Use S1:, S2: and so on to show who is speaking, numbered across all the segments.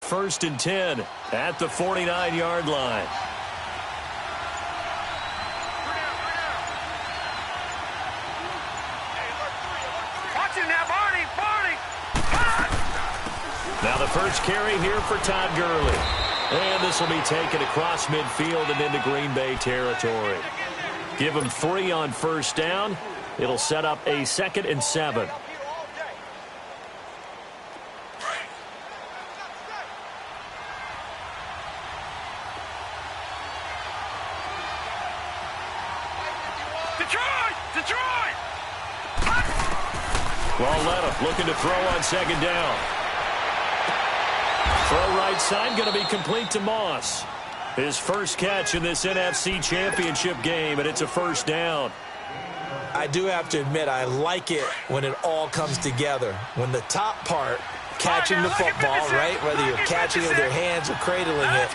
S1: first and 10 at the 49-yard line. Now the first carry here for Todd Gurley. And this will be taken across midfield and into Green Bay territory. Give him 3 on first down. It'll set up a 2nd and 7.
S2: Detroit!
S1: Well, let him looking to throw on 2nd down. Throw right side, going to be complete to Moss. His first catch in this NFC Championship game, and it's a first down.
S3: I do have to admit, I like it when it all comes together. When the top part, catching the football, right, whether you're catching it with your hands or cradling it,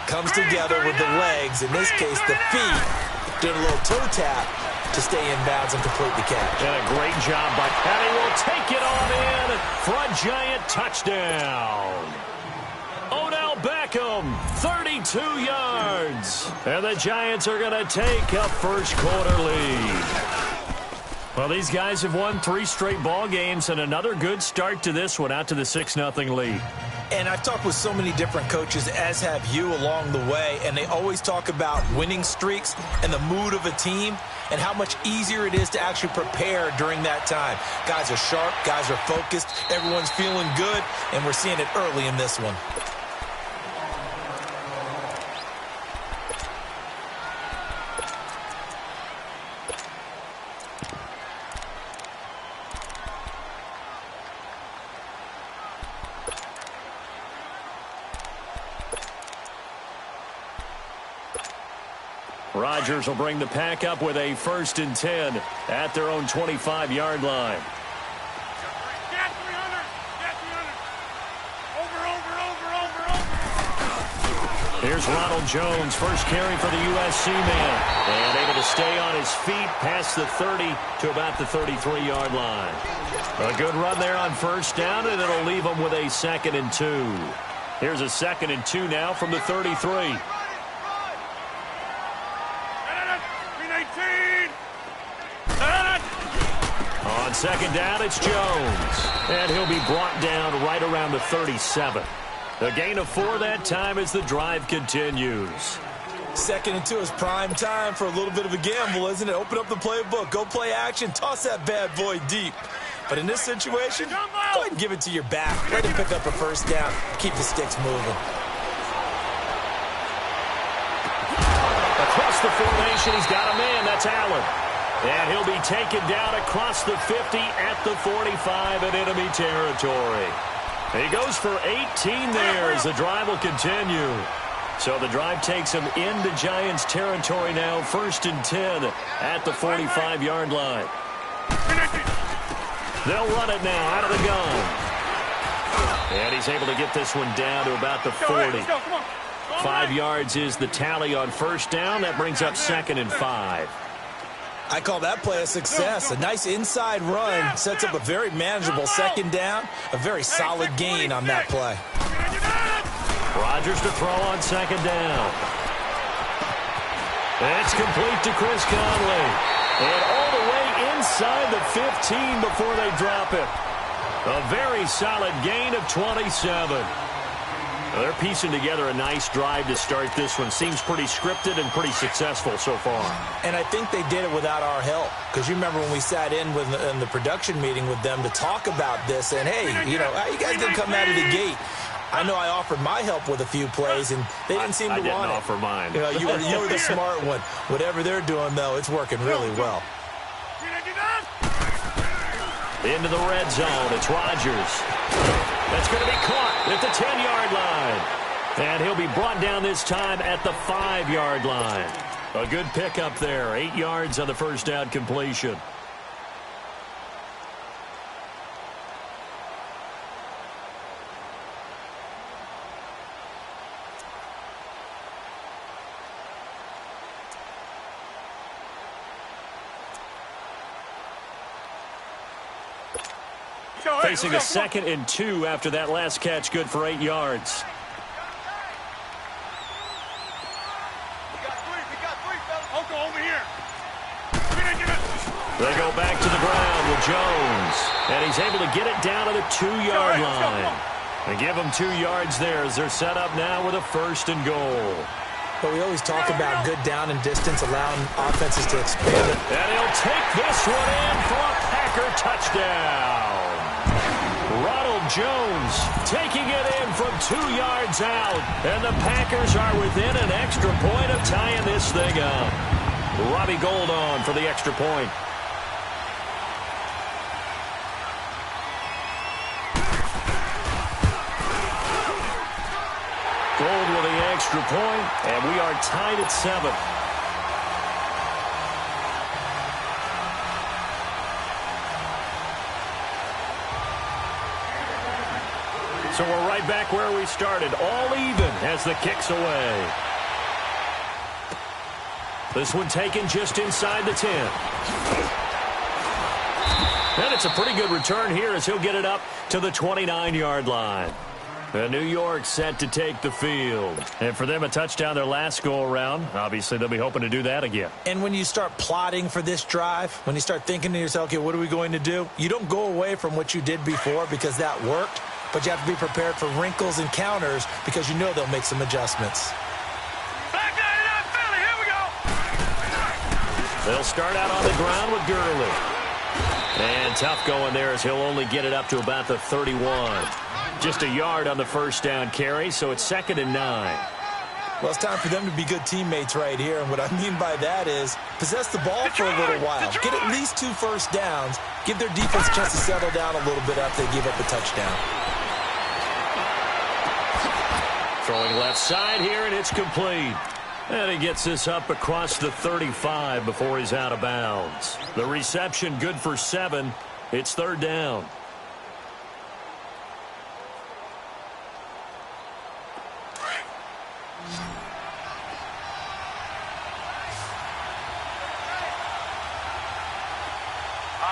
S3: comes together with the legs, in this case the feet, doing a little toe tap to stay in bounds and complete the catch.
S1: And a great job by Patty. Will take it on in for a giant touchdown. Odell Beckham, 32 yards. And the Giants are going to take a first quarter lead. Well, these guys have won 3 straight ball games and another good start to this one out to the 6-0 lead.
S3: And I've talked with so many different coaches, as have you, along the way, and they always talk about winning streaks and the mood of a team and how much easier it is to actually prepare during that time. Guys are sharp, guys are focused, everyone's feeling good, and we're seeing it early in this one.
S1: Rodgers will bring the pack up with a 1st and 10 at their own 25-yard line.
S2: Get 300! Get 300! Over.
S1: Here's Ronald Jones, first carry for the USC man. And able to stay on his feet past the 30 to about the 33-yard line. A good run there on first down, and it'll leave him with a 2nd and 2. Here's a 2nd and 2 now from the 33. On 2nd down, it's Jones. And he'll be brought down right around the 37. A gain of 4 that time as the drive continues.
S3: 2nd and 2 is prime time for a little bit of a gamble, isn't it? Open up the playbook, go play action, toss that bad boy deep. But in this situation, go ahead and give it to your back. Let him pick up a first down. Keep the sticks moving.
S1: Across the formation, he's got a man. That's Allen. And he'll be taken down across the 50 at the 45 in enemy territory. He goes for 18 there as the drive will continue. So the drive takes him into Giants territory now, 1st and 10 at the 45-yard line. They'll run it now out of the gun. And he's able to get this one down to about the 40. 5 yards is the tally on first down. That brings up 2nd and 5.
S3: I call that play a success. A nice inside run sets up a very manageable 2nd down. A very solid gain on that play.
S1: Rodgers to throw on 2nd down. It's complete to Chris Conley. And all the way inside the 15 before they drop it. A very solid gain of 27. They're piecing together a nice drive to start this one. Seems pretty scripted and pretty successful so far.
S3: And I think they did it without our help. Because you remember when we sat in the production meeting with them to talk about this. And, hey, you know, you guys didn't come out of the gate. I know I offered my help with a few plays, and they didn't seem to want it.
S1: I didn't offer mine.
S3: You know, you were the smart one. Whatever they're doing, though, it's working really well.
S1: Into the red zone. It's Rodgers. That's going to be caught at the 10-yard line. And he'll be brought down this time at the 5-yard line. A good pickup there. 8 yards on the first down completion. Facing a 2nd and 2 after that last catch, good for 8 yards.
S2: go over here. We're gonna get it.
S1: They go back to the ground with Jones. And he's able to get it down to the 2-yard line. They give him 2 yards there as they're set up now with a 1st and goal.
S3: But we always talk about good down and distance, allowing offenses to expand it.
S1: And he'll take this one in for a Packer touchdown. Ronald Jones taking it in from 2 yards out. And the Packers are within an extra point of tying this thing up. Robbie Gould on for the extra point. Gould with the extra point, and we are tied at 7. So we're right back where we started, all even as the kick's away. This one taken just inside the 10. And it's a pretty good return here as he'll get it up to the 29-yard line. And New York set to take the field. And for them, a touchdown their last go-around. Obviously, they'll be hoping to do that again.
S3: And when you start plotting for this drive, when you start thinking to yourself, okay, what are we going to do? You don't go away from what you did before because that worked, but you have to be prepared for wrinkles and counters because you know they'll make some adjustments.
S2: Back 99 Philly, here we go.
S1: They'll start out on the ground with Gurley. And tough going there as he'll only get it up to about the 31. Just a yard on the 1st down carry, so it's 2nd and 9.
S3: Well, it's time for them to be good teammates right here, and what I mean by that is possess the ball for a little while. Get at least 2 first downs. Give their defense a chance to settle down a little bit after they give up a touchdown.
S1: Throwing left side here, and it's complete. And he gets this up across the 35 before he's out of bounds. The reception good for 7. It's 3rd down.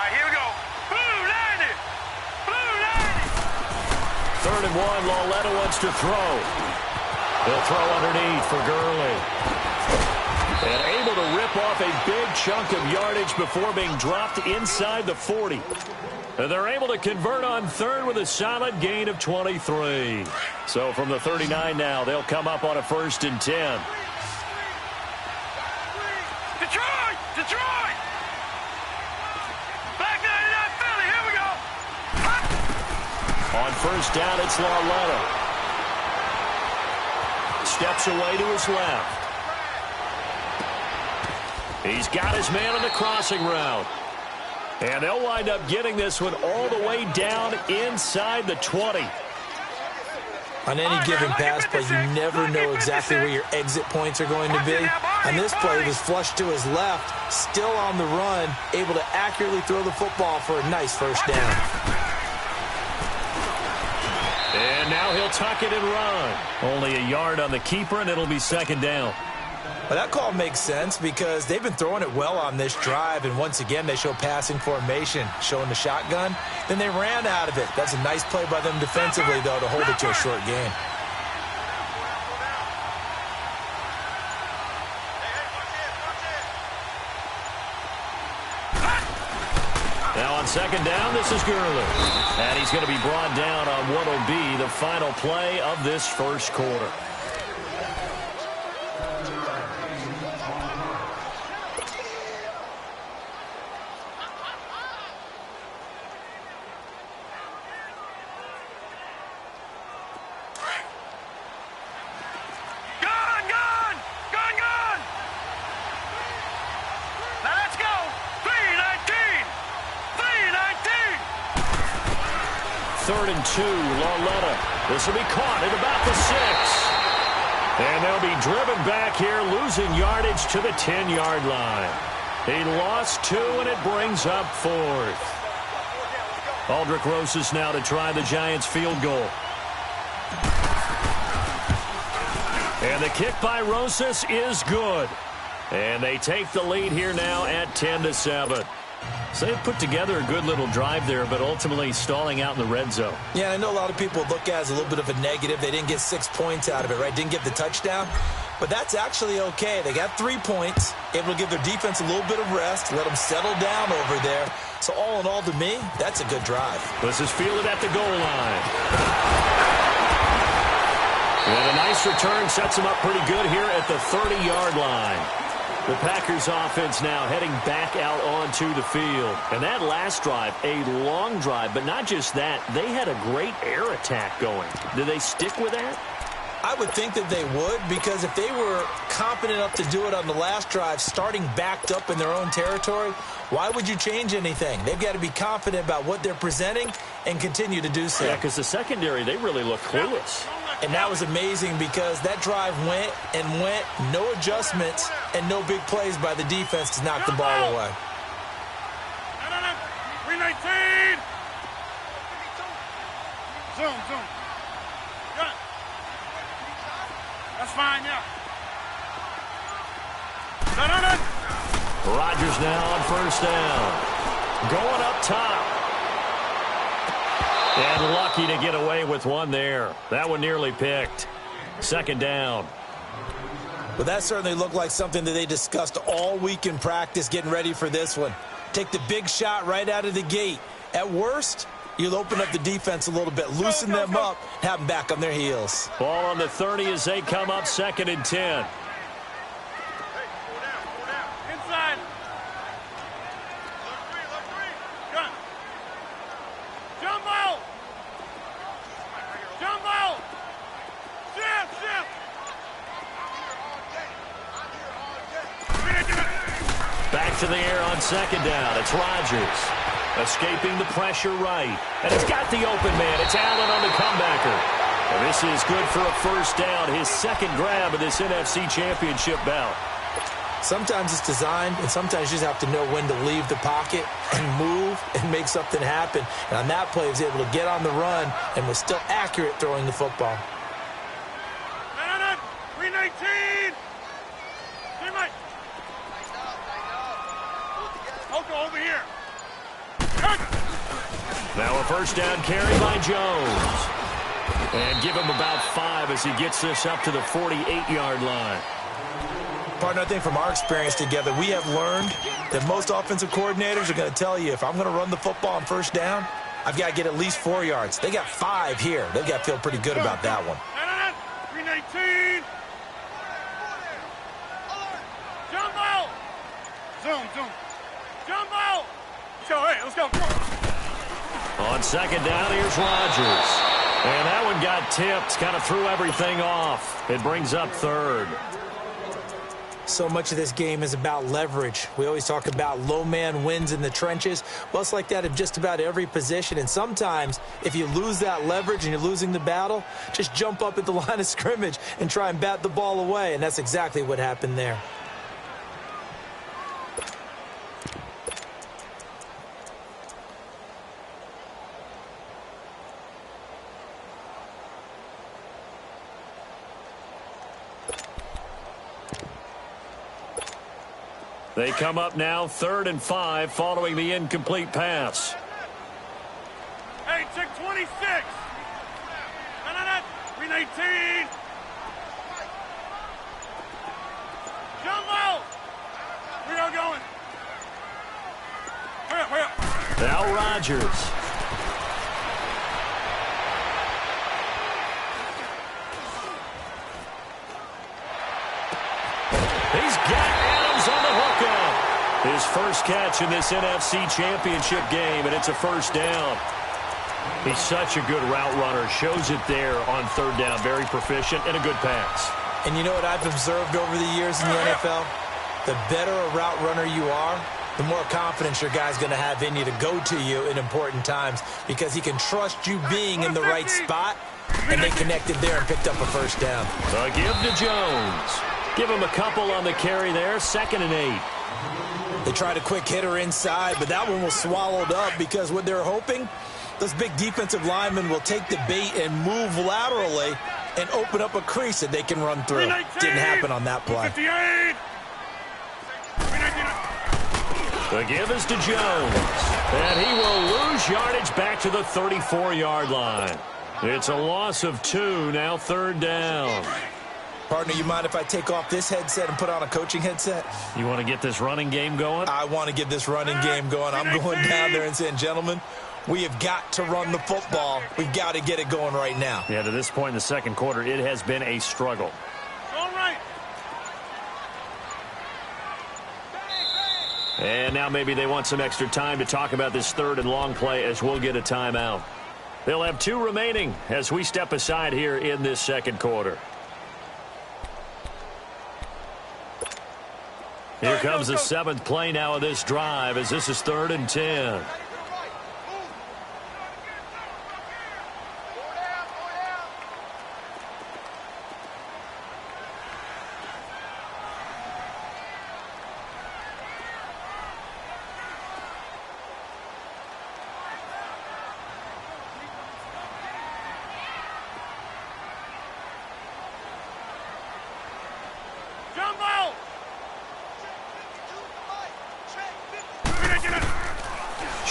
S2: Here we go. Blue 90. Blue 90.
S1: 3rd and 1. Lauletta wants to throw. He'll throw underneath for Gurley. And able to rip off a big chunk of yardage before being dropped inside the 40. And they're able to convert on 3rd with a solid gain of 23. So from the 39 now, they'll come up on a 1st and 10.
S2: Detroit! Detroit! Back 99 Philly, here we go.
S1: On 1st down, it's Lauletta. Steps away to his left. He's got his man on the crossing route. And they'll wind up getting this one all the way down inside the 20.
S3: On any given pass play, you never know exactly where your exit points are going to be. And this play was flushed to his left, still on the run, able to accurately throw the football for a nice 1st down.
S1: And now he'll tuck it and run. Only a yard on the keeper, and it'll be 2nd down.
S3: Well, that call makes sense because they've been throwing it well on this drive, and once again, they show passing formation, showing the shotgun. Then they ran out of it. That's a nice play by them defensively, though, to hold it to a short gain.
S1: Now on 2nd down, this is Gurley. And he's going to be brought down on what will be the final play of this 1st quarter. Third and 2, Lauletta. This will be caught at about the 6. And they'll be driven back here, losing yardage to the 10-yard line. He lost 2, and it brings up 4th. Aldrick Rosas now to try the Giants' field goal. And the kick by Rosas is good. And they take the lead here now at 10-7. So they've put together a good little drive there, but ultimately stalling out in the red zone.
S3: Yeah, I know a lot of people look at it as a little bit of a negative. They didn't get 6 points out of it, right? Didn't get the touchdown. But that's actually okay. They got 3 points, able to give their defense a little bit of rest, let them settle down over there. So all in all, to me, that's a good drive.
S1: This is fielded at the goal line. And a nice return sets them up pretty good here at the 30-yard line. The Packers offense now heading back out onto the field. And that last drive, a long drive, but not just that. They had a great air attack going. Did they stick with that?
S3: I would think that they would, because if they were confident enough to do it on the last drive, starting backed up in their own territory, why would you change anything? They've got to be confident about what they're presenting and continue to do so.
S1: Yeah, because the secondary, they really look clueless.
S3: And that was amazing because that drive went and went, no adjustments and no big plays by the defense to knock the ball away.
S2: 319. Zoom. Got it. That's fine, yeah.
S1: Rodgers now on first down. Going up top. And lucky to get away with one there. That one nearly picked. Second down.
S3: Well, that certainly looked like something that they discussed all week in practice getting ready for this one. Take the big shot right out of the gate. At worst, you'll open up the defense a little bit, loosen them up, have them back on their heels.
S1: Ball on the 30 as they come up 2nd and 10.
S2: Inside. Gun. Jumbo. Shift.
S1: Back to the air on 2nd down. It's Rodgers. Escaping the pressure right. And it's got the open man. It's Allen on the comebacker. And this is good for a first down. His second grab of this NFC Championship bout.
S3: Sometimes it's designed, and sometimes you just have to know when to leave the pocket and move and make something happen. And on that play, he was able to get on the run and was still accurate throwing the football.
S2: 319. Over here.
S1: Now a first down carry by Jones. And give him about 5 as he gets this up to the 48-yard line.
S3: Partner, I think from our experience together, we have learned that most offensive coordinators are going to tell you, if I'm going to run the football on first down, I've got to get at least 4 yards. They got 5 here. They've got to feel pretty good about that one.
S2: 319. Jumbo. Zoom. Jumbo. Hey, let's go.
S1: On 2nd down, here's Rodgers. And that one got tipped, kind of threw everything off. It brings up 3rd.
S3: So much of this game is about leverage. We always talk about low man wins in the trenches. Well, it's like that in just about every position. And sometimes, if you lose that leverage and you're losing the battle, just jump up at the line of scrimmage and try and bat the ball away. And that's exactly what happened there.
S1: They come up now 3rd and 5 following the incomplete pass.
S2: Hey, check 26. 319. Jumbo. We are going. Hurry up.
S1: Now Rodgers. He's got Adams on the hookup. His first catch in this NFC Championship game, and it's a first down. He's such a good route runner. Shows it there on 3rd down. Very proficient and a good pass.
S3: And you know what I've observed over the years in the NFL? The better a route runner you are, the more confidence your guy's going to have in you to go to you in important times, because he can trust you being in the right spot, and they connected there and picked up a first down.
S1: A give to Jones. Give him a couple on the carry there. 2nd and 8.
S3: They tried a quick hitter inside, but that one was swallowed up because what they're hoping, those big defensive linemen will take the bait and move laterally and open up a crease that they can run through. Didn't happen on that play.
S2: 58.
S1: The give is to Jones. And he will lose yardage back to the 34-yard line. It's a loss of 2, now 3rd down.
S3: Partner, you mind if I take off this headset and put on a coaching headset?
S1: You want to get this running game going?
S3: I want to get this running game going. I'm going down there and saying, gentlemen, we have got to run the football. We've got to get it going right now.
S1: Yeah, to this point in the second quarter, it has been a struggle.
S2: All right.
S1: And now maybe they want some extra time to talk about this third and long play as we'll get a timeout. They'll have 2 remaining as we step aside here in this second quarter. Here comes the 7th play now of this drive as this is 3rd and 10.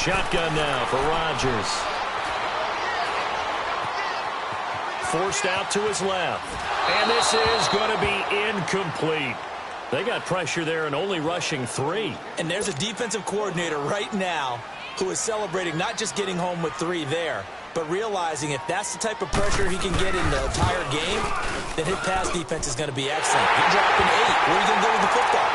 S1: Shotgun now for Rodgers. Forced out to his left. And this is going to be incomplete. They got pressure there and only rushing 3.
S3: And there's a defensive coordinator right now who is celebrating not just getting home with 3 there, but realizing if that's the type of pressure he can get in the entire game, then his pass defense is going to be excellent. You're dropping 8. Where are you going to go with the football?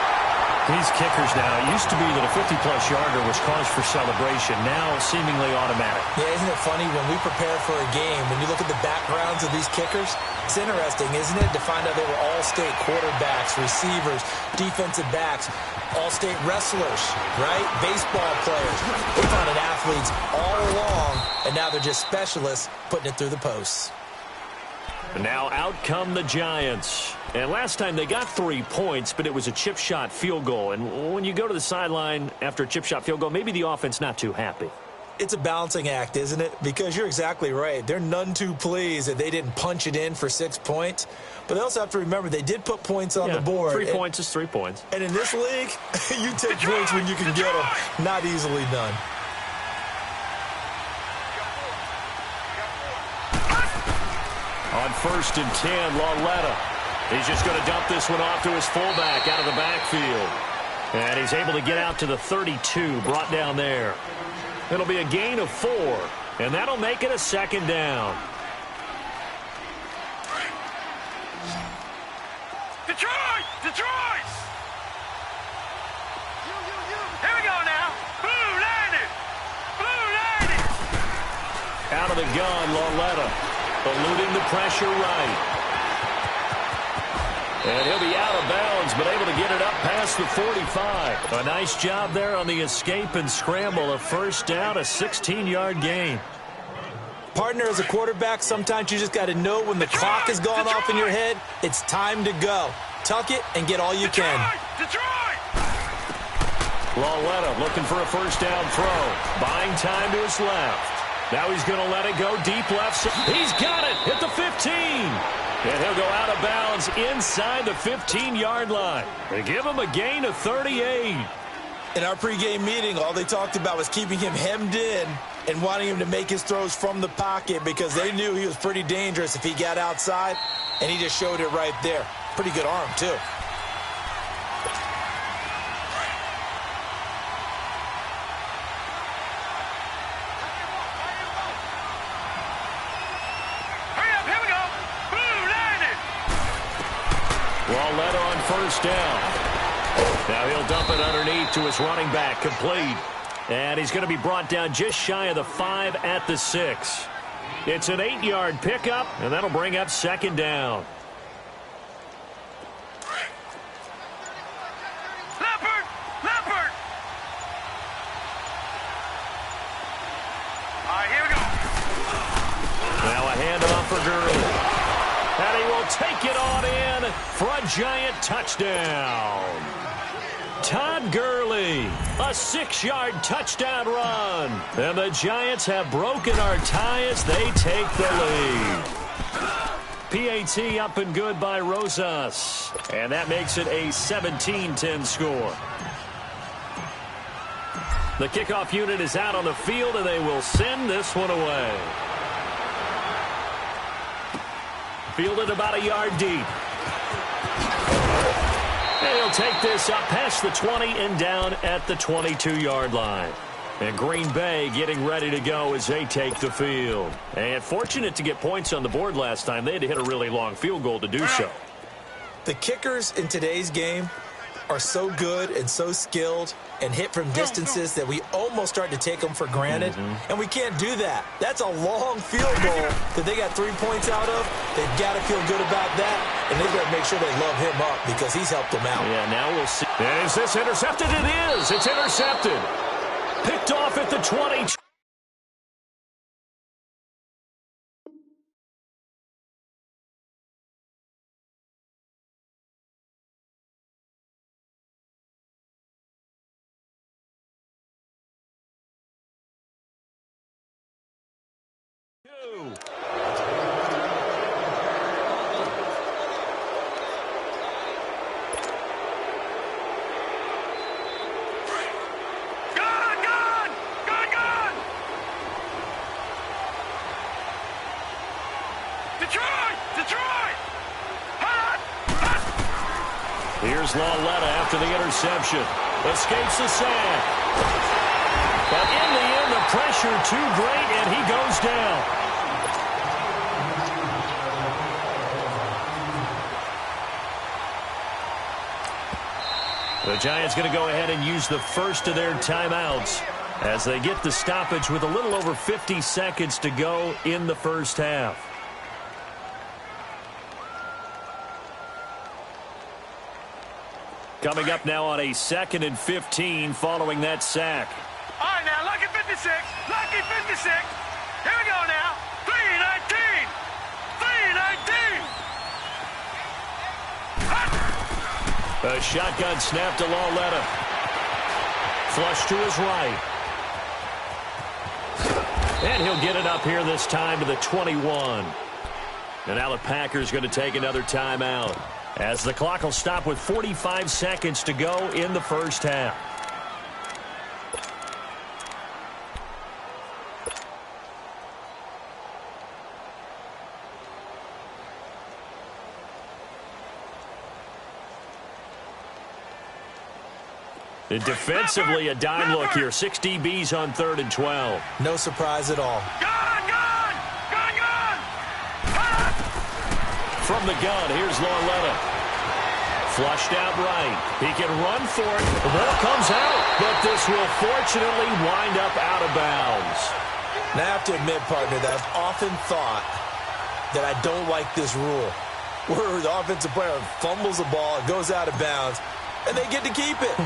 S1: These kickers now, it used to be that a 50-plus yarder was cause for celebration, now seemingly automatic.
S3: Yeah, isn't it funny when we prepare for a game, when you look at the backgrounds of these kickers, it's interesting, isn't it, to find out they were all-state quarterbacks, receivers, defensive backs, all-state wrestlers, right? Baseball players. We're finding athletes all along, and now they're just specialists putting it through the posts.
S1: Now out come the Giants. And last time they got 3 points, but it was a chip shot field goal. And when you go to the sideline after a chip shot field goal, maybe the offense not too happy.
S3: It's a balancing act, isn't it? Because you're exactly right. They're none too pleased that they didn't punch it in for 6 points. But they also have to remember they did put points on the board.
S1: 3 points is 3 points.
S3: And in this league, you take points when you can get them. Not easily done.
S1: On 1st and 10, Lauletta. He's just going to dump this one off to his fullback out of the backfield. And he's able to get out to the 32, brought down there. It'll be a gain of 4, and that'll make it a 2nd down.
S2: Detroit! Detroit! Here we go now. Blue landed! Blue landed!
S1: Out of the gun, Lauletta. Eluding the pressure right. And he'll be out of bounds, but able to get it up past the 45. A nice job there on the escape and scramble. A 1st down, a 16-yard gain.
S3: Partner, as a quarterback, sometimes you just got to know when the clock has gone off in your head, it's time to go. Tuck it and get all you can.
S2: Detroit!
S1: Lauletta looking for a 1st down throw. Buying time to his left. Now he's going to let it go deep left. He's got it at the 15. And he'll go out of bounds inside the 15-yard line. They give him a gain of 38.
S3: In our pregame meeting, all they talked about was keeping him hemmed in and wanting him to make his throws from the pocket because they knew he was pretty dangerous if he got outside, and he just showed it right there. Pretty good arm, too.
S1: Lauletta on 1st down. Now he'll dump it underneath to his running back, complete. And he's going to be brought down just shy of the 5 at the 6. It's an 8-yard pickup, and that'll bring up 2nd down.
S2: Leopard! Leopard! All right, here we go.
S1: Now a handoff for Gurley. And he will take it on in for a Giant touchdown. Todd Gurley, a 6-yard touchdown run. And the Giants have broken our tie as they take the lead. PAT up and good by Rosas. And that makes it a 17-10 score. The kickoff unit is out on the field, and they will send this one away. Fielded about a yard deep. And he'll take this up past the 20 and down at the 22-yard line. And Green Bay getting ready to go as they take the field. And fortunate to get points on the board last time. They had to hit a really long field goal to do so.
S3: The kickers in today's game are so good and so skilled and hit from distances that we almost start to take them for granted. And we can't do that. That's a long field goal that they got 3 points out of. They've got to feel good about that, and they've got to make sure they love him up because he's helped them out.
S1: Yeah, now we'll see. And is this intercepted? It is. It's intercepted. Picked off at the 20. Here's Lauletta after the interception. Escapes the sack. But in the end, the pressure too great, and he goes down. The Giants going to go ahead and use the first of their timeouts as they get the stoppage with a little over 50 seconds to go in the first half. Coming up now on a 2nd and 15 following that sack.
S2: All right, now, lucky 56. Lucky 56. Here we go now. 319. 319.
S1: A shotgun snap to Lauletta. Flush to his right. And he'll get it up here this time to the 21. And now the Packers going to take another timeout, as the clock will stop with 45 seconds to go in the first half. And defensively, a dime look here. 6 DBs on 3rd and 12.
S3: No surprise at all.
S1: From the gun, here's Lauletta. Flushed out right. He can run for it. The ball comes out, but this will fortunately wind up out of bounds.
S3: Now, I have to admit, partner, that I've often thought that I don't like this rule, where the offensive player fumbles the ball, it goes out of bounds, and they get to keep it.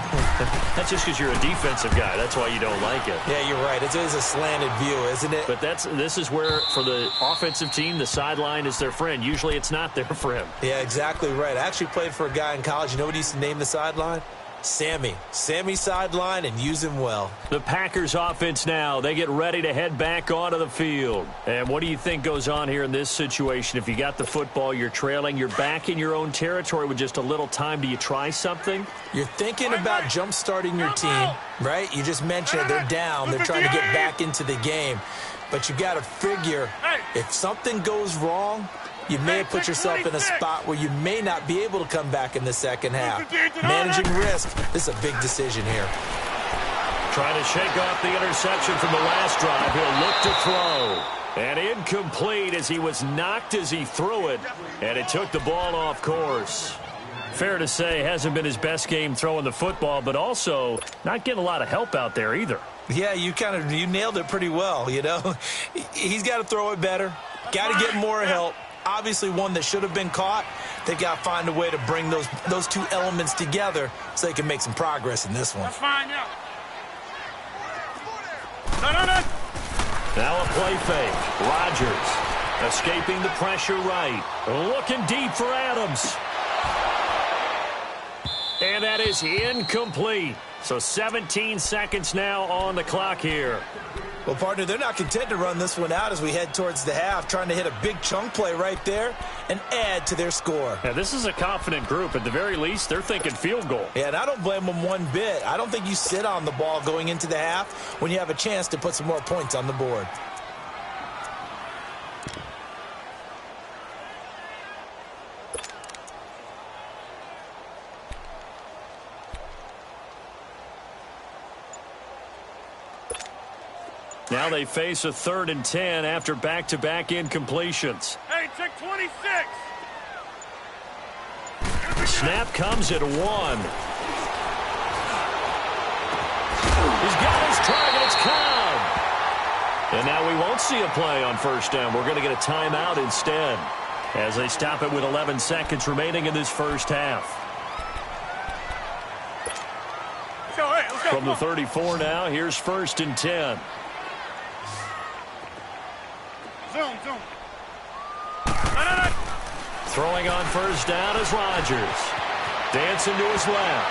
S1: That's just because you're a defensive guy. That's why you don't like it.
S3: Yeah, you're right. It is a slanted view, isn't it?
S1: But this is where, for the offensive team, the sideline is their friend. Usually it's not their friend.
S3: Yeah, exactly right. I actually played for a guy in college. You know what he used to name the sideline? Sammy. Sammy sideline, and use him well.
S1: The Packers offense now. They get ready to head back onto the field. And what do you think goes on here in this situation? If you got the football, you're trailing, you're back in your own territory with just a little time. Do you try something?
S3: You're thinking about jump-starting your team, right? You just mentioned it. They're down. They're trying to get back into the game. But you got to figure, if something goes wrong, you may have put yourself in a spot where you may not be able to come back in the second half. Managing risk, this is a big decision here.
S1: Trying to shake off the interception from the last drive. He'll look to throw. And incomplete as he was knocked as he threw it. And it took the ball off course. Fair to say, hasn't been his best game throwing the football, but also not getting a lot of help out there either.
S3: Yeah, you nailed it pretty well, you know. He's got to throw it better. Got to get more help. Obviously one that should have been caught. They got to find a way to bring those two elements together so they can make some progress in this one.
S2: That's fine, yeah. No.
S1: Now a play fake. Rodgers escaping the pressure right. Looking deep for Adams. And that is incomplete. So 17 seconds now on the clock here.
S3: Well, partner, they're not content to run this one out as we head towards the half, trying to hit a big chunk play right there and add to their score.
S1: Yeah, this is a confident group. At the very least, they're thinking field goal.
S3: Yeah, and I don't blame them one bit. I don't think you sit on the ball going into the half when you have a chance to put some more points on the board.
S1: Now they face a 3rd and 10 after back-to-back incompletions.
S2: Hey, check 26.
S1: Snap comes at 1. He's got his target. It's caught. And now we won't see a play on 1st down. We're going to get a timeout instead as they stop it with 11 seconds remaining in this first half.
S2: Let's go.
S1: From the 34 now, here's 1st and 10.
S2: Zoom.
S1: Throwing on 1st down is Rodgers. Dancing to his left.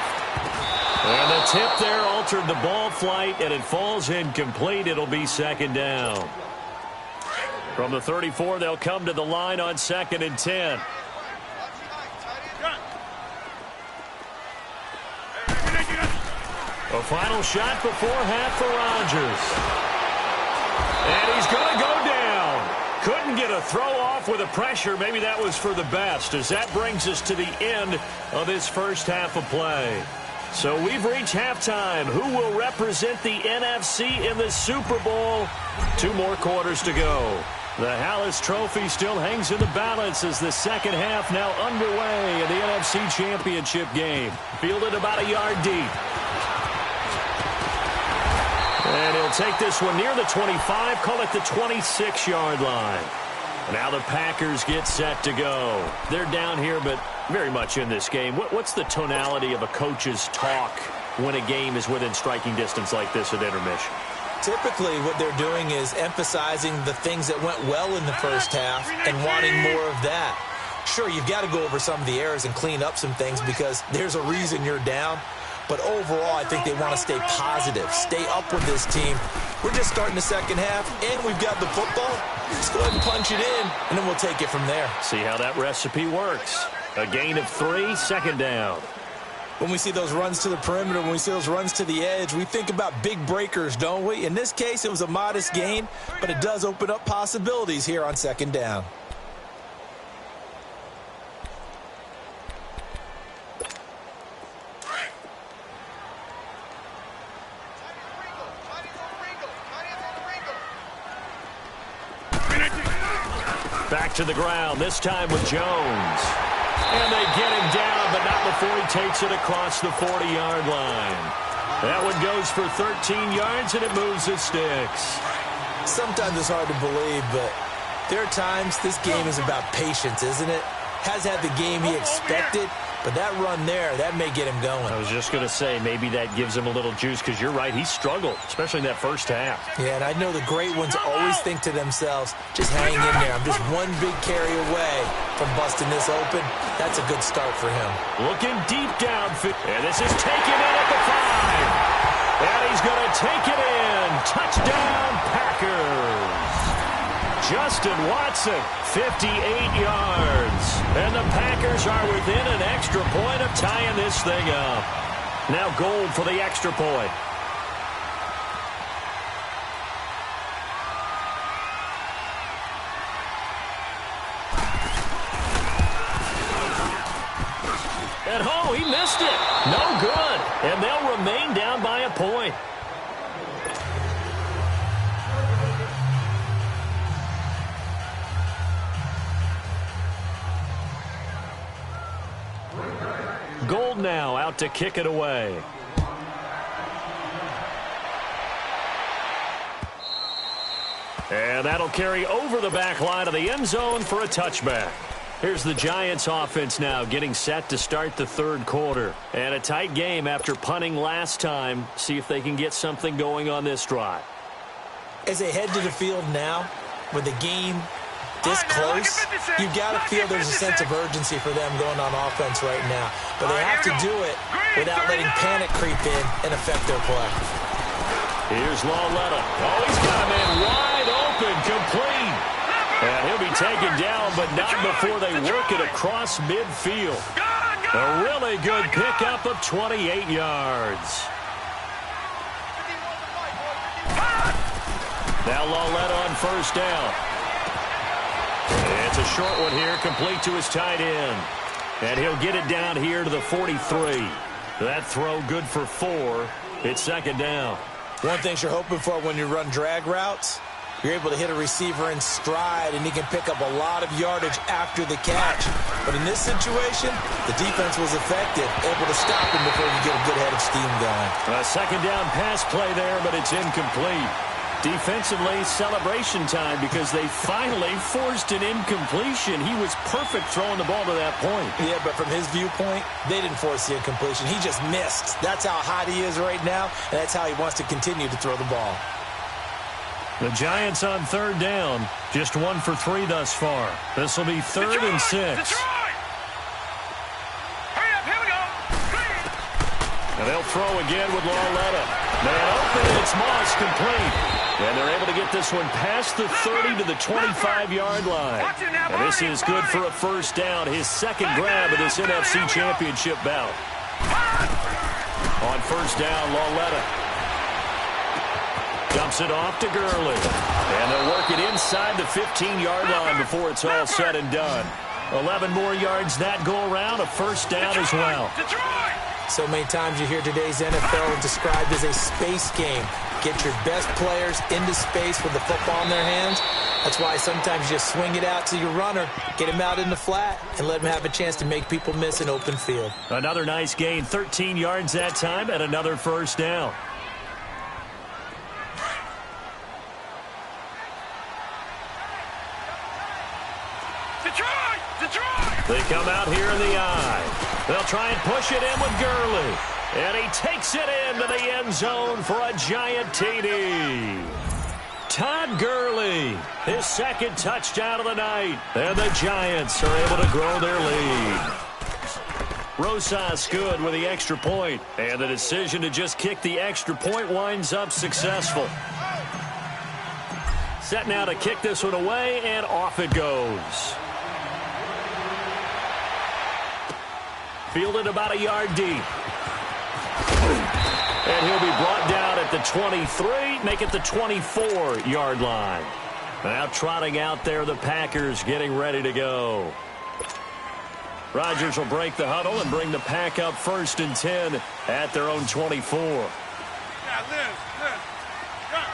S1: And the tip there altered the ball flight, and it falls incomplete. It'll be 2nd down. From the 34, they'll come to the line on 2nd and 10. A final shot before half for Rodgers. And he's going to go down. Couldn't get a throw off with the pressure. Maybe that was for the best, as that brings us to the end of this first half of play. So we've reached halftime. Who will represent the NFC in the Super Bowl? 2 more quarters to go. The Hallis Trophy still hangs in the balance as the second half now underway in the NFC Championship game. Fielded about a yard deep. And he'll take this one near the 25, call it the 26-yard line. Now the Packers get set to go. They're down here, but very much in this game. What's the tonality of a coach's talk when a game is within striking distance like this at intermission?
S3: Typically, what they're doing is emphasizing the things that went well in the first half and wanting more of that. Sure, you've got to go over some of the errors and clean up some things because there's a reason you're down. But overall, I think they want to stay positive, stay up with this team. We're just starting the second half, and we've got the football. Let's go ahead and punch it in, and then we'll take it from there.
S1: See how that recipe works. A gain of 3, 2nd down.
S3: When we see those runs to the perimeter, when we see those runs to the edge, we think about big breakers, don't we? In this case, it was a modest gain, but it does open up possibilities here on 2nd down.
S1: Back to the ground, this time with Jones. And they get him down, but not before he takes it across the 40-yard line. That one goes for 13 yards, and it moves the sticks.
S3: Sometimes it's hard to believe, but there are times this game is about patience, isn't it? Has had the game he expected, but that run there, that may get him going.
S1: I was just going to say, maybe that gives him a little juice, because you're right, he struggled, especially in that first half.
S3: Yeah, and I know the great ones always think to themselves, just hang in there. I'm just one big carry away from busting this open. That's a good start for him.
S1: Looking deep downfield, and this is taken in at the 5. And he's going to take it in. Touchdown, Packers. Justin Watson, 58 yards. And the Packers are within an extra point of tying this thing up. Now Gold for the extra point. And oh, he missed it. No good. And they'll remain down by a point. Gold now out to kick it away. And that'll carry over the back line of the end zone for a touchback. Here's the Giants offense now getting set to start the 3rd quarter. And a tight game after punting last time. See if they can get something going on this drive.
S3: As they head to the field now, with the game this close, you got to feel there's a sense of urgency for them going on offense right now. But they have to do it without letting panic creep in and affect their play.
S1: Here's Lawletta. Oh, he's got a man wide open, complete. And he'll be taken down, but not before they work it across midfield. A really good pickup of 28 yards. Now Lawletta on 1st down. It's a short one here, complete to his tight end. And he'll get it down here to the 43. That throw good for 4. It's 2nd down.
S3: One thing you're hoping for when you run drag routes, you're able to hit a receiver in stride, and he can pick up a lot of yardage after the catch. But in this situation, the defense was effective, able to stop him before he get a good head of steam going.
S1: A second down pass play there, but it's incomplete. Defensively, celebration time because they finally forced an incompletion. He was perfect throwing the ball to that point.
S3: Yeah, but from his viewpoint, they didn't force the incompletion. He just missed. That's how hot he is right now, and that's how he wants to continue to throw the ball.
S1: The Giants on third down, just 1 for 3 thus far. This will be 3rd and 6.
S2: Detroit! Hurry up, here we go.
S1: And they'll throw again with Lauletta. Man open, and it's Moss complete. And they're able to get this one past the 30 to the 25-yard line. And this is good for a first down, his second grab of this NFC Championship bout. On first down, Lauletta dumps it off to Gurley. And they'll work it inside the 15-yard line before it's all said and done. 11 more yards that go around, a first down as well.
S3: So many times you hear today's NFL described as a space game. Get your best players into space with the football in their hands. That's why sometimes you just swing it out to your runner, get him out in the flat, and let him have a chance to make people miss an open field.
S1: Another nice gain, 13 yards that time, and another first down.
S2: Detroit!
S1: They come out here in the eye. They'll try and push it in with Gurley. And he takes it into the end zone for a Giant TD. Todd Gurley, his second touchdown of the night. And the Giants are able to grow their lead. Rosas good with the extra point. And the decision to just kick the extra point winds up successful. Set now to kick this one away, and off it goes. Fielded about a yard deep. And he'll be brought down at the 23, make it the 24-yard line. Now trotting out there, the Packers getting ready to go. Rodgers will break the huddle and bring the pack up 1st and 10 at their own 24.
S2: Yeah, Liz. Yeah.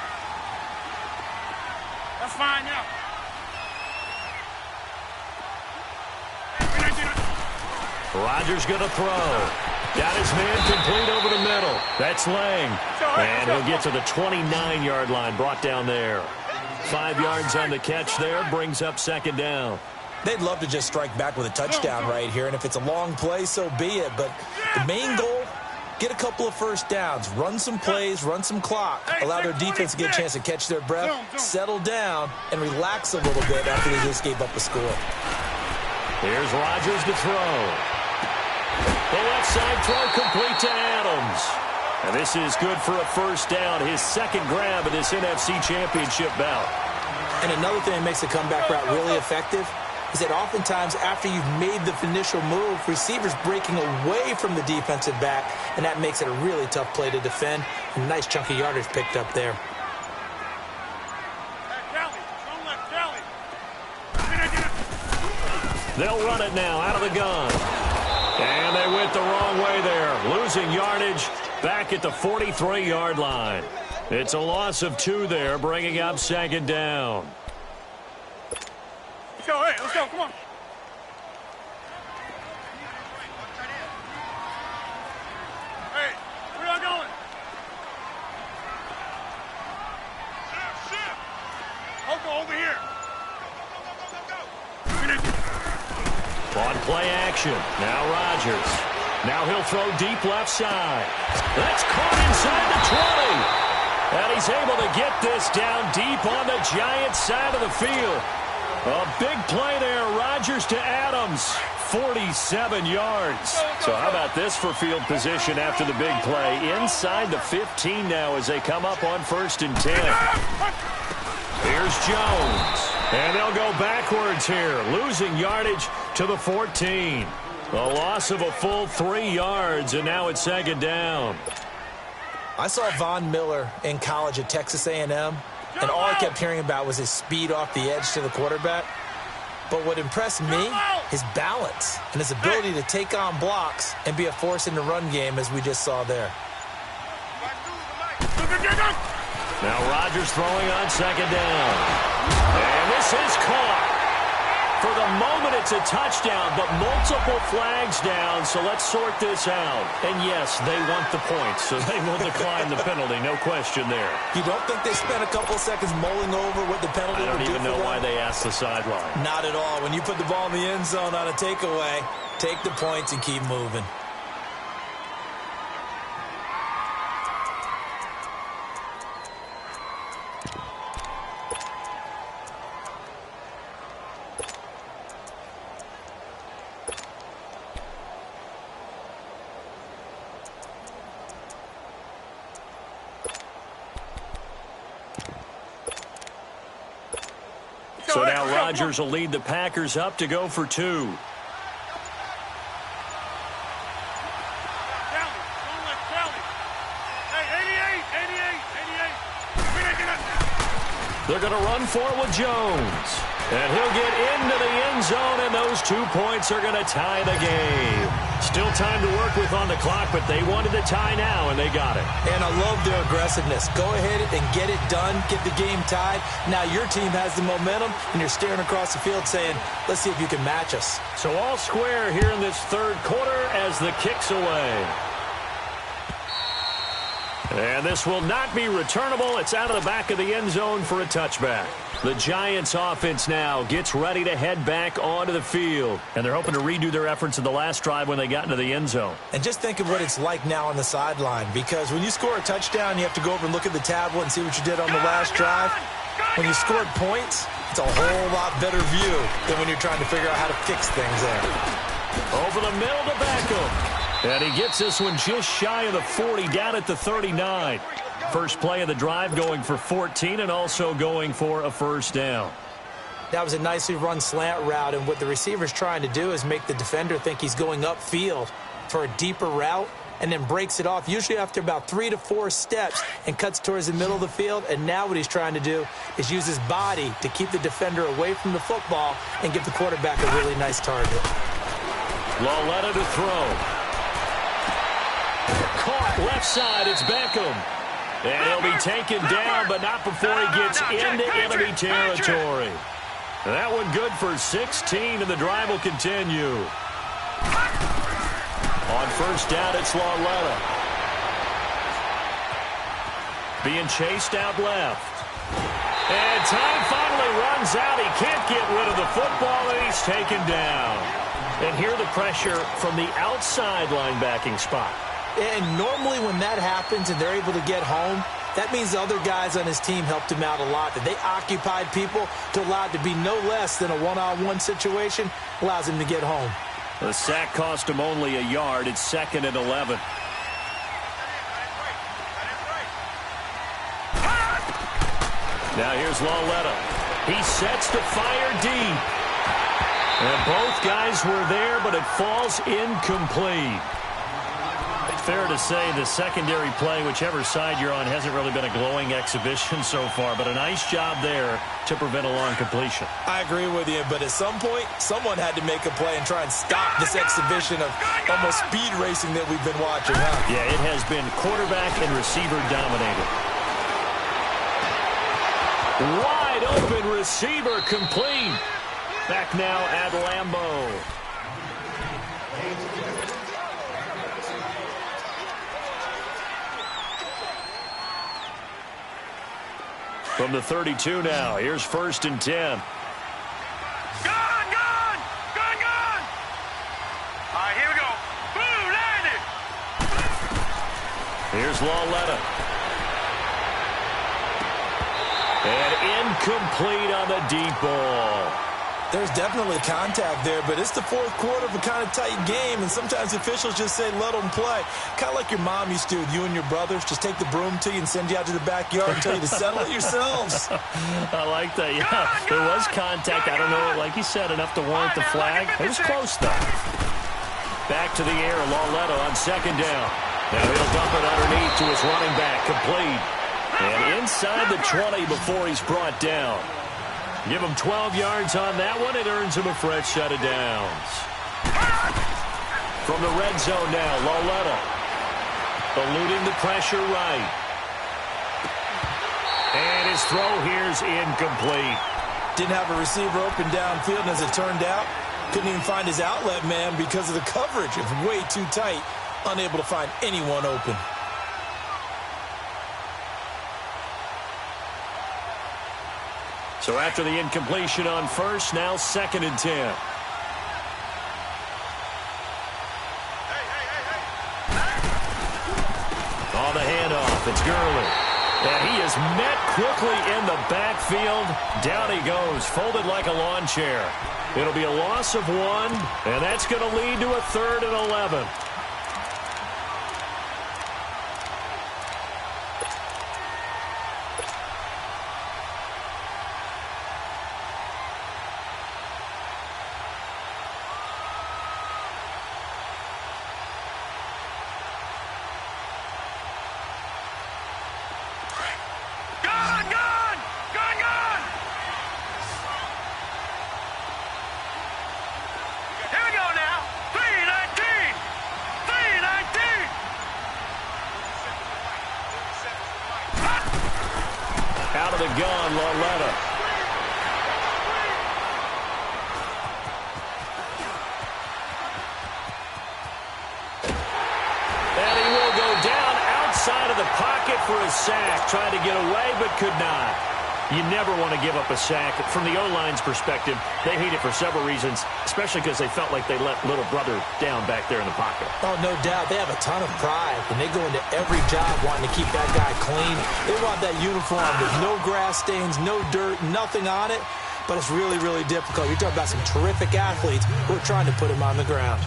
S2: That's fine, yeah.
S1: Rodgers going to throw. Got his man complete over the middle. That's Lang. And he'll get to the 29-yard line, brought down there. 5 yards on the catch there, brings up 2nd down.
S3: They'd love to just strike back with a touchdown right here, and if it's a long play, so be it. But the main goal, get a couple of first downs, run some plays, run some clock, allow their defense to get a chance to catch their breath, settle down, and relax a little bit after they just gave up a score.
S1: Here's Rodgers to throw. The left side throw complete to Adams. And this is good for a first down, his second grab of this NFC Championship bout.
S3: And another thing that makes the comeback route really effective is that oftentimes after you've made the initial move, receivers breaking away from the defensive back, and that makes it a really tough play to defend. A nice chunk of yardage picked up there.
S1: They'll run it now out of the gun. And they went the wrong way there, losing yardage back at the 43-yard line. It's a loss of 2 there, bringing up 2nd down.
S2: Let's go, hey, let's go, come on. Hey, where y'all going? Shift. Hoko over here.
S1: On play action, now Rodgers. Now he'll throw deep left side. That's caught inside the 20. And he's able to get this down deep on the Giants side of the field. A big play there, Rodgers to Adams, 47 yards. So how about this for field position after the big play? Inside the 15 now as they come up on 1st and 10. Here's Jones. And they'll go backwards here, losing yardage to the 14. A loss of a full 3 yards, and now it's 2nd down.
S3: I saw Von Miller in college at Texas A&M, and all I kept hearing about was his speed off the edge to the quarterback. But what impressed me, his balance and his ability to take on blocks and be a force in the run game, as we just saw there.
S1: Now Rodgers throwing on second down. And this is caught. For the moment, it's a touchdown, but multiple flags down, so let's sort this out. And yes, they want the points, so they will decline the penalty, no question there.
S3: You don't think they spent a couple seconds mulling over what the penalty would do?
S1: I don't even know why they asked the sideline.
S3: Not at all. When you put the ball in the end zone on a takeaway, take the points and keep moving.
S1: So now Rodgers will lead the Packers up to go for 2. They're going to run for it with Jones. And he'll get into the end zone, and those 2 points are going to tie the game. Still time to work with on the clock, but they wanted the tie now, and they got it.
S3: And I love their aggressiveness. Go ahead and get it done, get the game tied. Now your team has the momentum, and you're staring across the field saying, let's see if you can match us.
S1: So all square here in this third quarter as the kick's away. And this will not be returnable. It's out of the back of the end zone for a touchback. The Giants offense now gets ready to head back onto the field. And they're hoping to redo their efforts in the last drive when they got into the end zone.
S3: And just think of what it's like now on the sideline. Because when you score a touchdown, you have to go over and look at the tablet and see what you did on the last drive. When you scored points, it's a whole lot better view than when you're trying to figure out how to fix things there.
S1: Over the middle to Beckham. And he gets this one just shy of the 40, down at the 39. First play of the drive going for 14 and also going for a first down.
S3: That was a nicely run slant route, and what the receiver's trying to do is make the defender think he's going upfield for a deeper route and then breaks it off, usually after about 3 to 4 steps, and cuts towards the middle of the field. And now what he's trying to do is use his body to keep the defender away from the football and give the quarterback a really nice target.
S1: Lauletta to throw. Caught left side, it's Beckham. And he'll be taken down, but not before he gets into enemy territory. That one good for 16, and the drive will continue. On first down, it's Lauletta. Being chased out left. And time finally runs out. He can't get rid of the football, and he's taken down. And here the pressure from the outside linebacking spot.
S3: And normally when that happens and they're able to get home, that means the other guys on his team helped him out a lot. That they occupied people to allow it to be no less than a one-on-one situation, allows him to get home.
S1: The sack cost him only a yard. It's 2nd and 11. Now here's Lauletta. He sets to fire deep. And both guys were there, but it falls incomplete. Fair to say the secondary play, whichever side you're on, hasn't really been a glowing exhibition so far, but a nice job there to prevent a long completion.
S3: I agree with you, but at some point, someone had to make a play and try and stop this exhibition of almost speed racing that we've been watching, huh?
S1: Yeah, it has been quarterback and receiver dominated. Wide open receiver complete. Back now at Lambeau. From the 32 now, here's 1st and 10.
S2: Gone! All right, here we go. Boom, landed.
S1: Here's Lauletta. And incomplete on the deep ball.
S3: There's definitely contact there, but it's the fourth quarter of a kind of tight game, and sometimes officials just say, let them play. Kind of like your mom used to with you and your brothers. Just take the broom to you and send you out to the backyard and tell you to settle it yourselves.
S1: I like that, yeah. There was contact. I don't know, like you said, enough to warrant the flag. It was close, though. Back to the air, Lauletta on 2nd down. Now he'll dump it underneath to his running back, complete. And inside the 20 before he's brought down. Give him 12 yards on that one. It earns him a fresh set of downs. From the red zone now, Lauletta. Eluding the pressure right. his throw here's incomplete.
S3: Didn't have a receiver open downfield, and as it turned out, couldn't even find his outlet man because of the coverage. It was way too tight, unable to find anyone open.
S1: So after the incompletion on first, now 2nd and 10. On the handoff, it's Gurley. And he is met quickly in the backfield. Down he goes, folded like a lawn chair. It'll be a loss of 1, and that's going to lead to a 3rd and 11. Out of the gun, Lauletta. And he will go down outside of the pocket for a sack. Tried to get away, but could not. You never want to give up a sack. From the O-line's perspective, they hate it for several reasons, especially because they felt like they let little brother down back there in the pocket.
S3: Oh, no doubt. They have a ton of pride, and they go into every job wanting to keep that guy clean. They want that uniform with no grass stains, no dirt, nothing on it, but it's really, really difficult. You're talking about some terrific athletes who are trying to put him on the ground.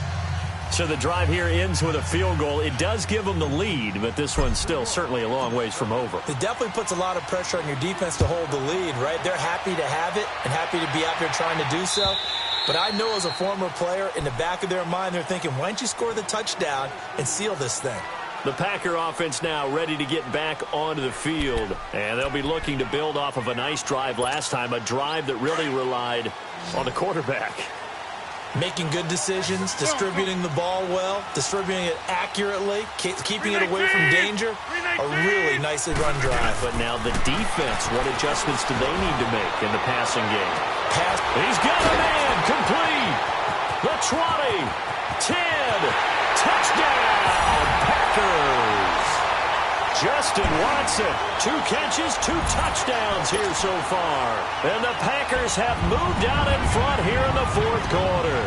S1: So the drive here ends with a field goal. It does give them the lead, but this one's still certainly a long ways from over.
S3: It definitely puts a lot of pressure on your defense to hold the lead, right? They're happy to have it and happy to be out there trying to do so. But I know as a former player, in the back of their mind, they're thinking, why don't you score the touchdown and seal this thing?
S1: The Packer offense now ready to get back onto the field. And they'll be looking to build off of a nice drive last time, a drive that really relied on the quarterback.
S3: Making good decisions, distributing the ball well, distributing it accurately, keeping it away from danger. A really nicely run drive.
S1: But now the defense, what adjustments do they need to make in the passing game? He's got a man, complete. The 20, 10, touchdown, Packers. Justin Watson, 2 catches, 2 touchdowns here so far. And the Packers have moved out in front here in the 4th quarter.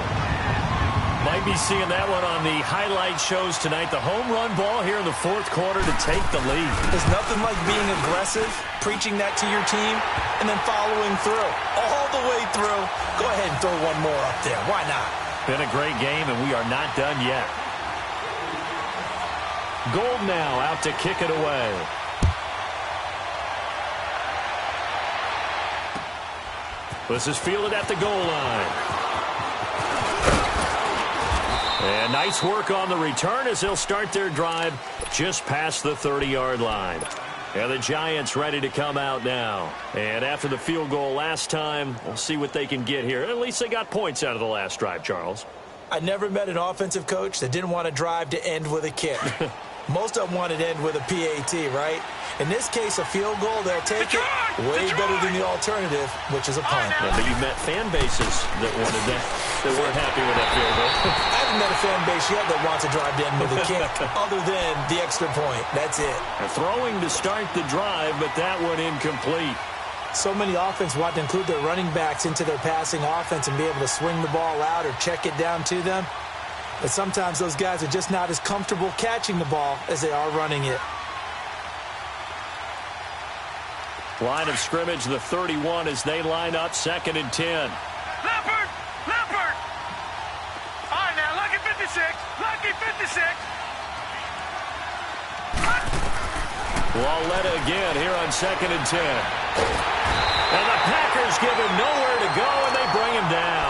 S1: Might be seeing that one on the highlight shows tonight. The home run ball here in the 4th quarter to take the lead.
S3: There's nothing like being aggressive, preaching that to your team, and then following through. All the way through. Go ahead and throw one more up there. Why not?
S1: Been a great game, and we are not done yet. Gold now out to kick it away. This is fielded at the goal line. And nice work on the return as they'll start their drive just past the 30-yard line. And the Giants ready to come out now. And after the field goal last time, we'll see what they can get here. At least they got points out of the last drive, Charles.
S3: I never met an offensive coach that didn't want to drive to end with a kick. Most of them want to end with a PAT, right? In this case, a field goal, they'll take it way better than the alternative, which is a punt.
S1: Yeah, but you've met fan bases that wanted that weren't happy with that field goal.
S3: I haven't met a fan base yet that wants to drive to end with a kick, other than the extra point. That's it.
S1: They're throwing to start the drive, but that one incomplete.
S3: So many offense want to include their running backs into their passing offense and be able to swing the ball out or check it down to them. But sometimes those guys are just not as comfortable catching the ball as they are running it.
S1: Line of scrimmage, the 31 as they line up 2nd and 10.
S2: Leopard! Leopard! All right, now, lucky 56. Lucky 56.
S1: Lauletta again here on 2nd and 10. And the Packers give him nowhere to go, and they bring him down.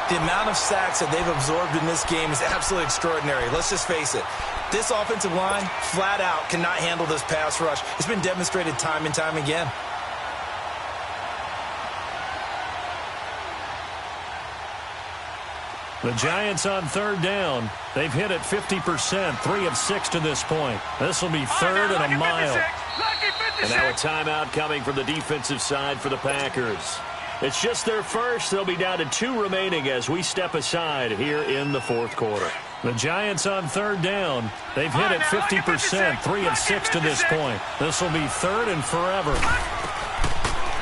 S3: The amount of sacks that they've absorbed in this game is absolutely extraordinary. Let's just face it. This offensive line, flat out, cannot handle this pass rush. It's been demonstrated time and time again.
S1: The Giants on 3rd down. They've hit it 50%, 3 of 6 to this point. This will be 3rd and a mile.
S2: Lucky 56.
S1: And now a timeout coming from the defensive side for the Packers. It's just their first. They'll be down to 2 remaining as we step aside here in the fourth quarter. The Giants on third down. They've hit it 50%, 3 of 6 to this point. This will be third and forever.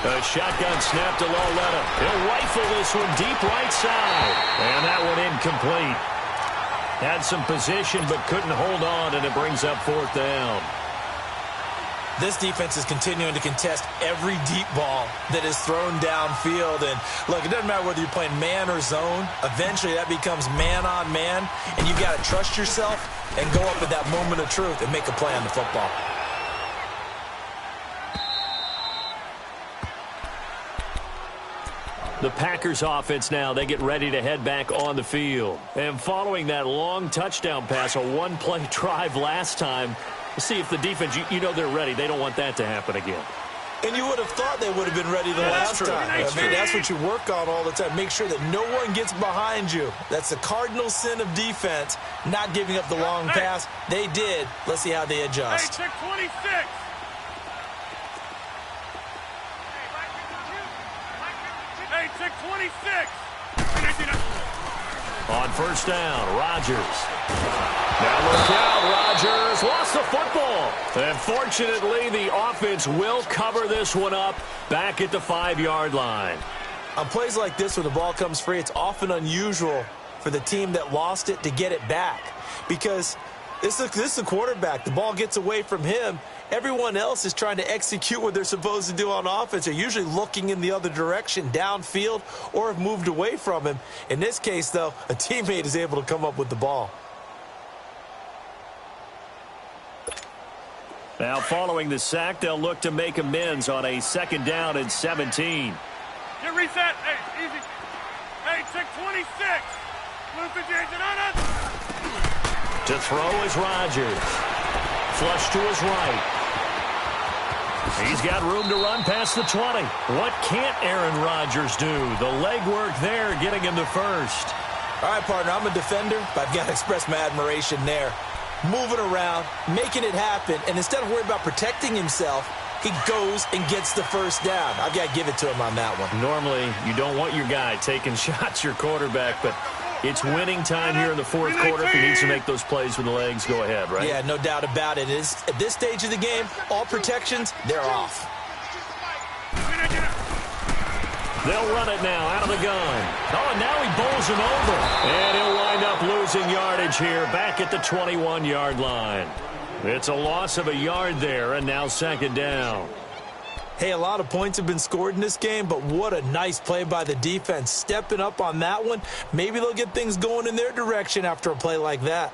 S1: A shotgun snap to Lauletta. He'll rifle this one deep right side. And that one incomplete. Had some position but couldn't hold on, and it brings up fourth down.
S3: This defense is continuing to contest every deep ball that is thrown downfield. And, look, it doesn't matter whether you're playing man or zone. Eventually, that becomes man on man, and you've got to trust yourself and go up at that moment of truth and make a play on the football.
S1: The Packers offense now, they get ready to head back on the field. And following that long touchdown pass, a one-play drive last time, see if the defense, you know they're ready. They don't want that to happen again.
S3: And you would have thought they would have been ready the last time. I mean, that's what you work on all the time. Make sure that no one gets behind you. That's the cardinal sin of defense, not giving up the long pass. They did. Let's see how they adjust.
S2: Hey, check 26. Hey, check 26.
S1: On first down, Rodgers. Now look out, Rodgers lost the football. And fortunately, the offense will cover this one up back at the 5-yard line.
S3: On plays like this, when the ball comes free, it's often unusual for the team that lost it to get it back. Because this is the quarterback. The ball gets away from him. Everyone else is trying to execute what they're supposed to do on offense. They're usually looking in the other direction, downfield, or have moved away from him. In this case, though, a teammate is able to come up with the ball.
S1: Now, following the sack, they'll look to make amends on a 2nd down and 17.
S2: Get reset. Hey, easy. Hey, check 26.
S1: To throw is Rodgers. Flush to his right. He's got room to run past the 20. What can't Aaron Rodgers do? The legwork there getting him the first.
S3: All right, partner, I'm a defender, but I've got to express my admiration there. Moving around, making it happen, and instead of worrying about protecting himself, he goes and gets the first down. I've got to give it to him on that one.
S1: Normally, you don't want your guy taking shots, your quarterback, but it's winning time here in the fourth quarter. If he needs to make those plays with the legs, go ahead, right?
S3: Yeah, no doubt about it. At this stage of the game, all protections, they're off.
S1: They'll run it now out of the gun. Oh, and now he bowls him over. And he'll wind up losing yardage here back at the 21-yard line. It's a loss of a yard there, and now 2nd down.
S3: Hey, a lot of points have been scored in this game, but what a nice play by the defense. Stepping up on that one. Maybe they'll get things going in their direction after a play like that.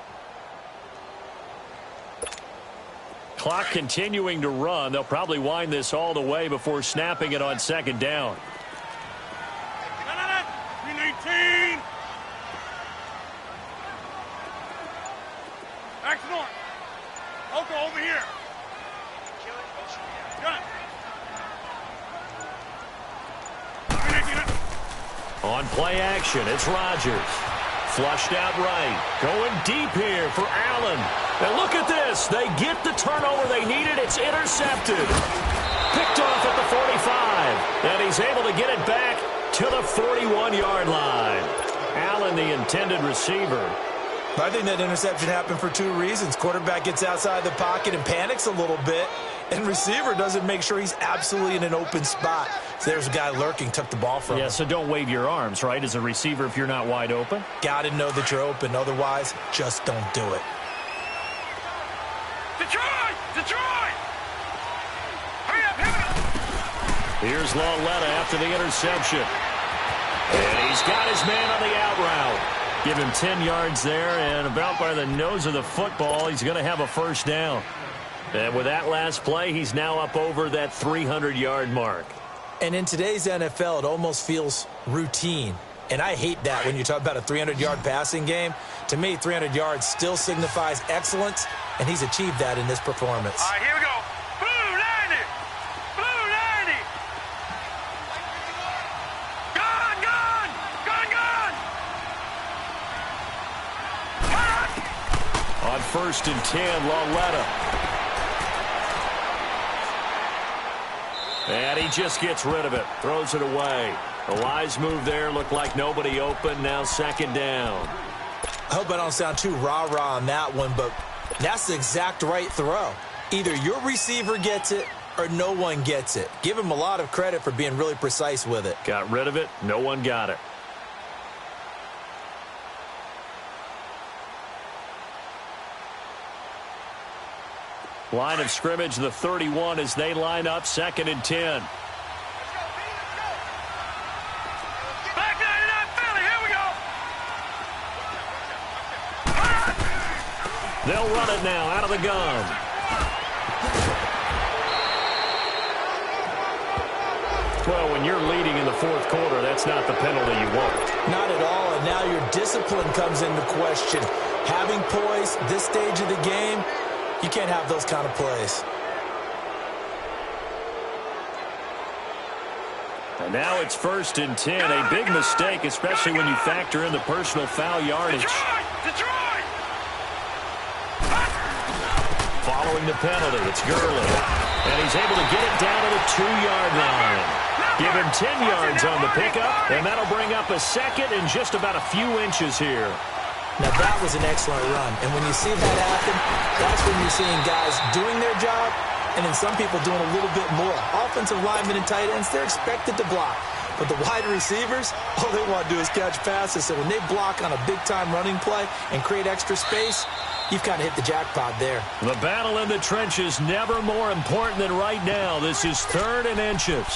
S1: Clock continuing to run. They'll probably wind this all the way before snapping it on 2nd down.
S2: 319. Excellent. Oko over here. Got it.
S1: On play action, it's Rodgers. Flushed out right. Going deep here for Allen. And look at this. They get the turnover they needed. It's intercepted. Picked off at the 45. And he's able to get it back to the 41-yard line. Allen, the intended receiver.
S3: I think that interception happened for 2 reasons. Quarterback gets outside the pocket and panics a little bit, and receiver doesn't make sure he's absolutely in an open spot. So there's a guy lurking, took the ball from him.
S1: Yeah, so don't wave your arms, right, as a receiver if you're not wide open?
S3: Got to know that you're open. Otherwise, just don't do it.
S2: Detroit! Detroit! Hurry up, hurry up!
S1: Here's Lauletta after the interception. And he's got his man on the out route. Give him 10 yards there, and about by the nose of the football, he's going to have a first down. And with that last play, he's now up over that 300-yard mark.
S3: And in today's NFL, it almost feels routine. And I hate that when you talk about a 300-yard passing game. To me, 300 yards still signifies excellence, and he's achieved that in this performance.
S2: All right, here we go. Blue 90! Blue 90! Gone, gone! Gone, gone!
S1: On 1st and 10, Lauletta. And he just gets rid of it, throws it away. A wise move there, looked like nobody open, now second down.
S3: I hope I don't sound too rah-rah on that one, but that's the exact right throw. Either your receiver gets it or no one gets it. Give him a lot of credit for being really precise with it.
S1: Got rid of it, no one got it. Line of scrimmage, the 31 as they line up, 2nd and 10.
S2: Back 99, Philly, here we go.
S1: They'll run it now out of the gun. Well, when you're leading in the 4th quarter, that's not the penalty you want.
S3: Not at all, and now your discipline comes into question. Having poise this stage of the game, you can't have those kind of plays.
S1: And now it's 1st and 10. A big mistake, especially when you factor in the personal foul yardage.
S2: Detroit!
S1: Following the penalty, it's Gurley. And he's able to get it down to the 2-yard line. Give him 10 yards on the pickup, and that'll bring up a second and just about a few inches here.
S3: Now, that was an excellent run. And when you see that happen, that's when you're seeing guys doing their job and then some people doing a little bit more. Offensive linemen and tight ends, they're expected to block. But the wide receivers, all they want to do is catch passes. So when they block on a big-time running play and create extra space, you've kind of hit the jackpot there.
S1: The battle in the trenches never more important than right now. This is 3rd and inches.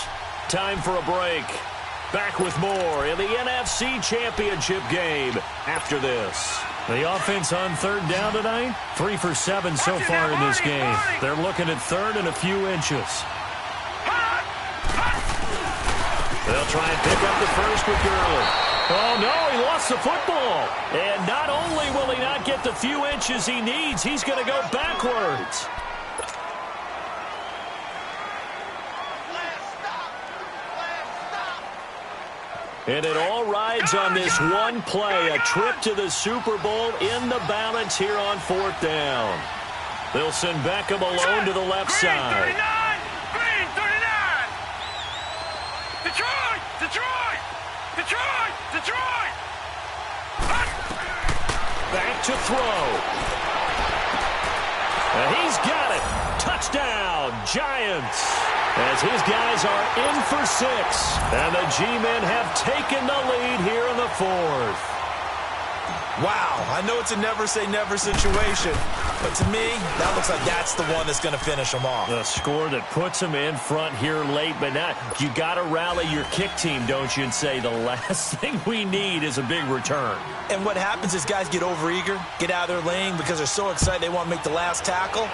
S1: Time for a break. Back with more in the NFC Championship game after this. The offense on 3rd down tonight, 3 for 7 so far in this game. They're looking at 3rd and a few inches. They'll try and pick up the first with Gurley. Oh, no, he lost the football. And not only will he not get the few inches he needs, he's going to go backwards. And it all rides on this one play, a trip to the Super Bowl in the balance here on 4th down. They'll send Beckham alone to the left side.
S2: Green 39! Detroit! Detroit! Detroit! Detroit!
S1: Back to throw. And he's got it. Touchdown, Giants. As his guys are in for 6. And the G-men have taken the lead here in the 4th.
S3: Wow, I know it's a never-say-never situation, but to me, that looks like that's the one that's going to finish them off.
S1: The score that puts them in front here late, but not. You got to rally your kick team, don't you, and say the last thing we need is a big return.
S3: And what happens is guys get overeager, get out of their lane because they're so excited they want to make the last tackle.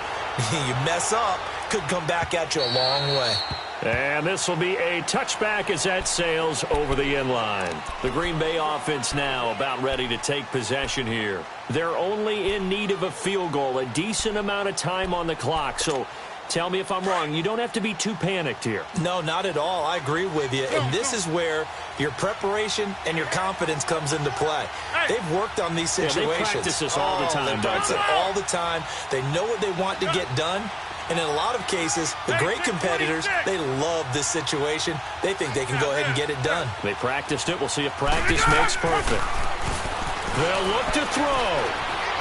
S3: You mess up, could come back at you a long way.
S1: And this will be a touchback as that sails over the end line. The Green Bay offense now about ready to take possession here. They're only in need of a field goal, a decent amount of time on the clock. So tell me if I'm wrong. You don't have to be too panicked here.
S3: No, not at all. I agree with you. And this is where your preparation and your confidence comes into play. They've worked on these situations.
S1: Yeah, they practice this all the time.
S3: They practice it all the time. They know what they want to get done. And in a lot of cases, the great competitors, they love this situation. They think they can go ahead and get it done.
S1: They practiced it. We'll see if practice makes perfect. They'll look to throw.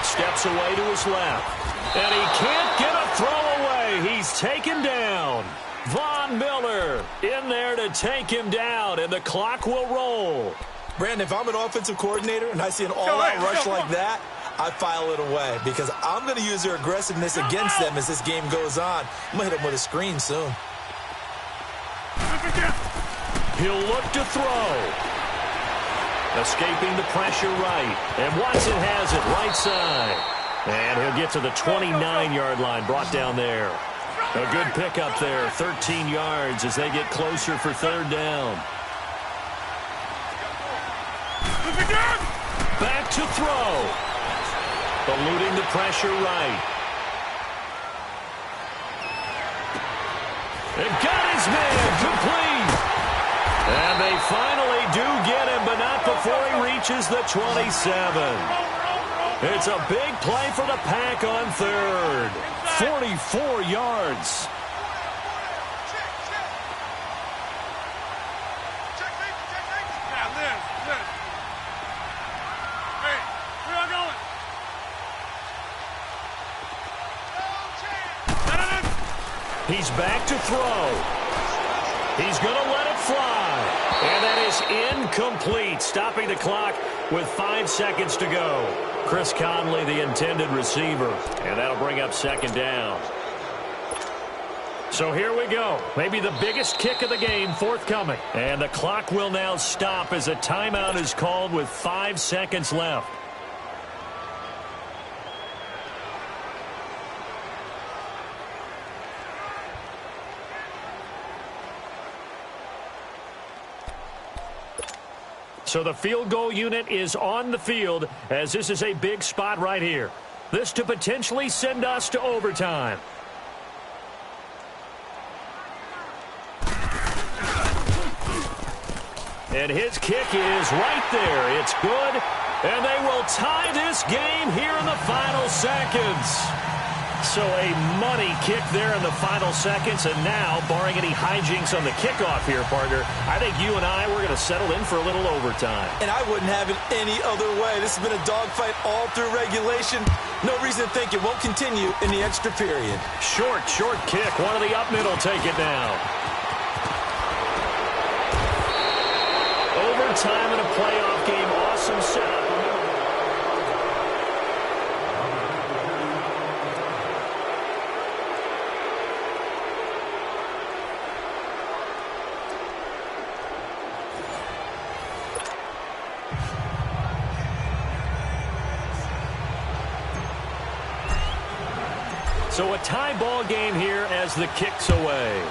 S1: Steps away to his left. And he can't get a throw away. He's taken down. Von Miller in there to take him down, and the clock will roll.
S3: Brandon, if I'm an offensive coordinator and I see an all-out rush like that, I file it away because I'm going to use their aggressiveness against them as this game goes on. I'm going to hit them with a screen soon.
S1: He'll look to throw. Escaping the pressure right. And Watson has it right side. And he'll get to the 29-yard line, brought down there. A good pickup there, 13 yards as they get closer for 3rd down. Back to throw. Eluding the pressure right. And got his man complete. And they finally do get him, but not before he reaches the 27. It's a big play for the Pack on 3rd. 44 yards. He's back to throw. He's going to let it fly. And that is incomplete, stopping the clock with 5 seconds to go. Chris Conley, the intended receiver. And that'll bring up second down. So here we go. Maybe the biggest kick of the game forthcoming. And the clock will now stop as a timeout is called with 5 seconds left. So the field goal unit is on the field as this is a big spot right here. This to potentially send us to overtime. And his kick is right there. It's good. And they will tie this game here in the final seconds. So a money kick there in the final seconds. And now, barring any hijinks on the kickoff here, partner, I think you and I, we're going to settle in for a little overtime.
S3: And I wouldn't have it any other way. This has been a dogfight all through regulation. No reason to think it won't continue in the extra period.
S1: Short kick. One of the up middle take it down. Overtime in a playoff game. Awesome setup. So a tie ball game here as the kick's away.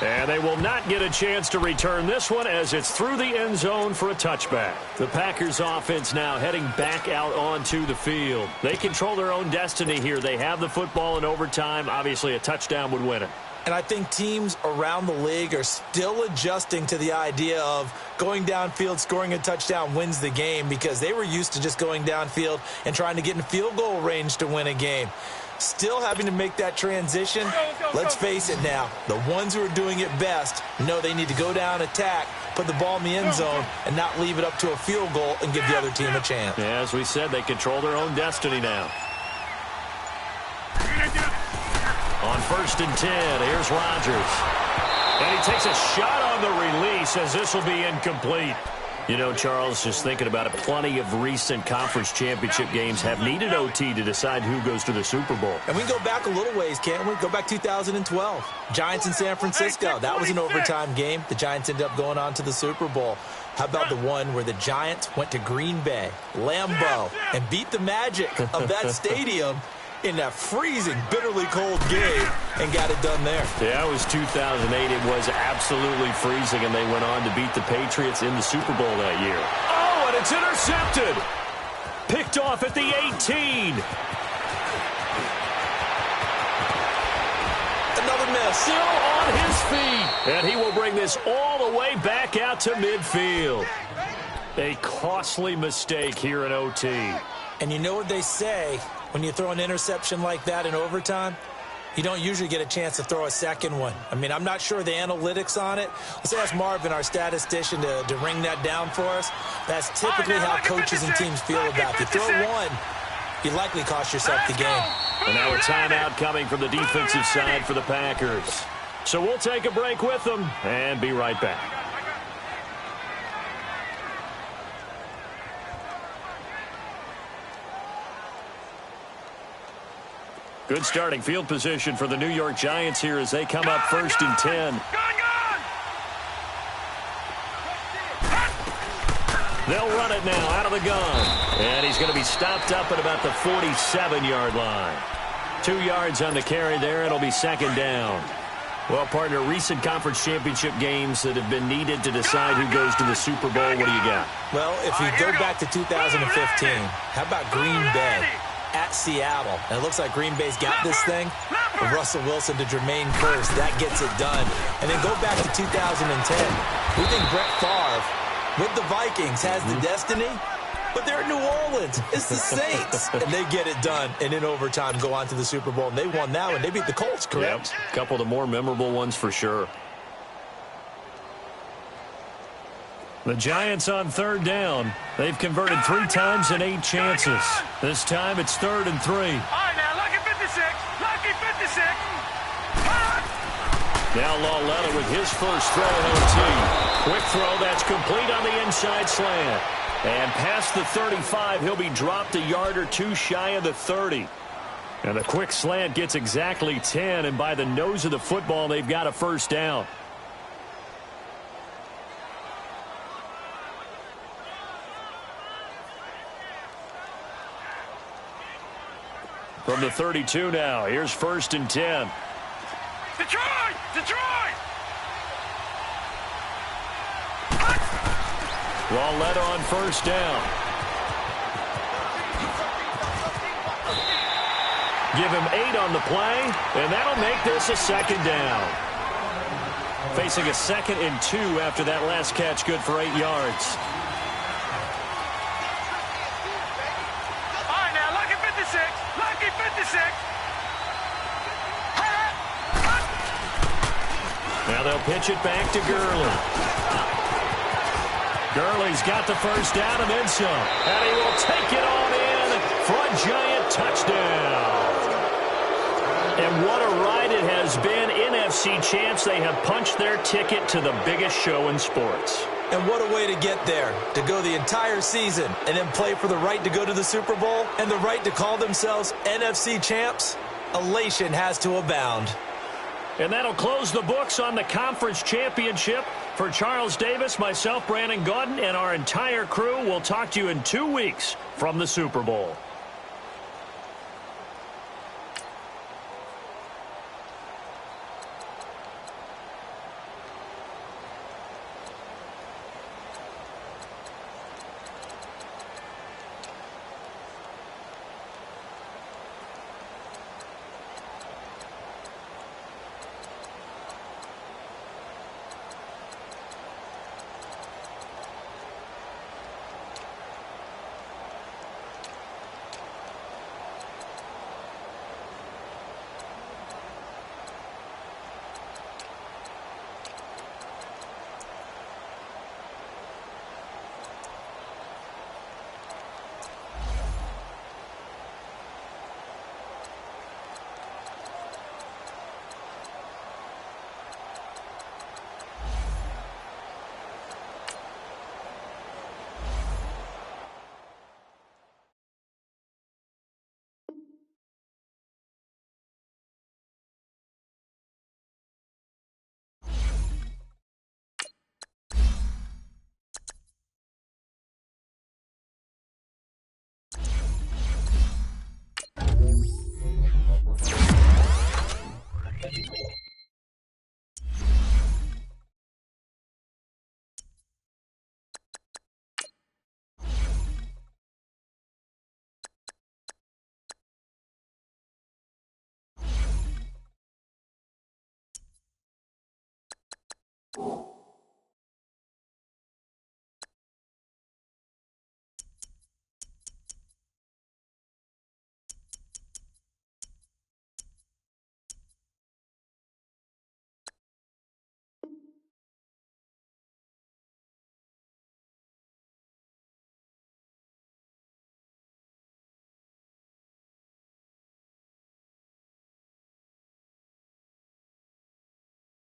S1: And they will not get a chance to return this one as it's through the end zone for a touchback. The Packers offense now heading back out onto the field. They control their own destiny here. They have the football in overtime. Obviously, a touchdown would win it.
S3: And I think teams around the league are still adjusting to the idea of going downfield, scoring a touchdown wins the game because they were used to just going downfield and trying to get in field goal range to win a game. Still having to make that transition. Let's face it now, the ones who are doing it best know they need to go down, attack, put the ball in the end zone, and not leave it up to a field goal and give the other team a chance.
S1: Yeah, as we said, they control their own destiny now. On 1st and 10, here's Rodgers. And he takes a shot on the release as this will be incomplete. You know, Charles, just thinking about it, plenty of recent conference championship games have needed OT to decide who goes to the Super Bowl.
S3: And we can go back a little ways, can't we? Go back 2012. Giants in San Francisco. That was an overtime game. The Giants ended up going on to the Super Bowl. How about the one where the Giants went to Green Bay, Lambeau, and beat the magic of that stadium in that freezing, bitterly cold game and got it done there.
S1: Yeah, it was 2008. It was absolutely freezing, and they went on to beat the Patriots in the Super Bowl that year. Oh, and it's intercepted. Picked off at the 18.
S3: Another miss.
S1: Still on his feet. And he will bring this all the way back out to midfield. A costly mistake here in OT.
S3: And you know what they say, when you throw an interception like that in overtime, you don't usually get a chance to throw a second one. I mean, I'm not sure the analytics on it. Let's ask Marvin, our statistician, to ring that down for us. That's typically how coaches and teams feel about it. If you throw one, you likely cost yourself the game.
S1: And now a timeout coming from the defensive side for the Packers. So we'll take a break with them and be right back. Good starting field position for the New York Giants here as they come up 1st and 10. They'll run it now out of the gun. And he's going to be stopped up at about the 47-yard line. 2 yards on the carry there. It'll be second down. Well, partner, recent conference championship games that have been needed to decide who goes to the Super Bowl. What do you got?
S3: Well, if we go back to 2015, how about Green Bay at Seattle? And it looks like Green Bay's got this thing. From Russell Wilson to Jermaine Kearse, that gets it done. And then go back to 2010. We think Brett Favre with the Vikings has the destiny, but they're in New Orleans. It's the Saints. And they get it done. And in overtime, go on to the Super Bowl. And they won that one. They beat the Colts, correct?
S1: Yep. A couple of the more memorable ones for sure. The Giants on 3rd down. They've converted 3 times in 8 chances. This time it's 3rd and 3. Now Lauletta with his first throw at OT. Quick throw, that's complete on the inside slant. And past the 35, he'll be dropped a yard or two shy of the 30. And the quick slant gets exactly 10, and by the nose of the football, they've got a first down. From the 32 now, here's 1st and 10.
S2: Detroit! Detroit!
S1: Lauletta on 1st down. Give him 8 on the play, and that'll make this a 2nd down. Facing a 2nd and 2 after that last catch, good for 8 yards.
S2: All right, now, lucky 56. Lucky 56.
S1: Now they'll pitch it back to Gurley. Gurley's got the first down and then some. And he will take it on in for a Giant touchdown. And what a ride it has been. NFC champs, they have punched their ticket to the biggest show in sports.
S3: And what a way to get there, to go the entire season and then play for the right to go to the Super Bowl and the right to call themselves NFC champs. Elation has to abound.
S1: And that'll close the books on the conference championship. For Charles Davis, myself, Brandon Gaudin, and our entire crew, we'll talk to you in 2 weeks from the Super Bowl.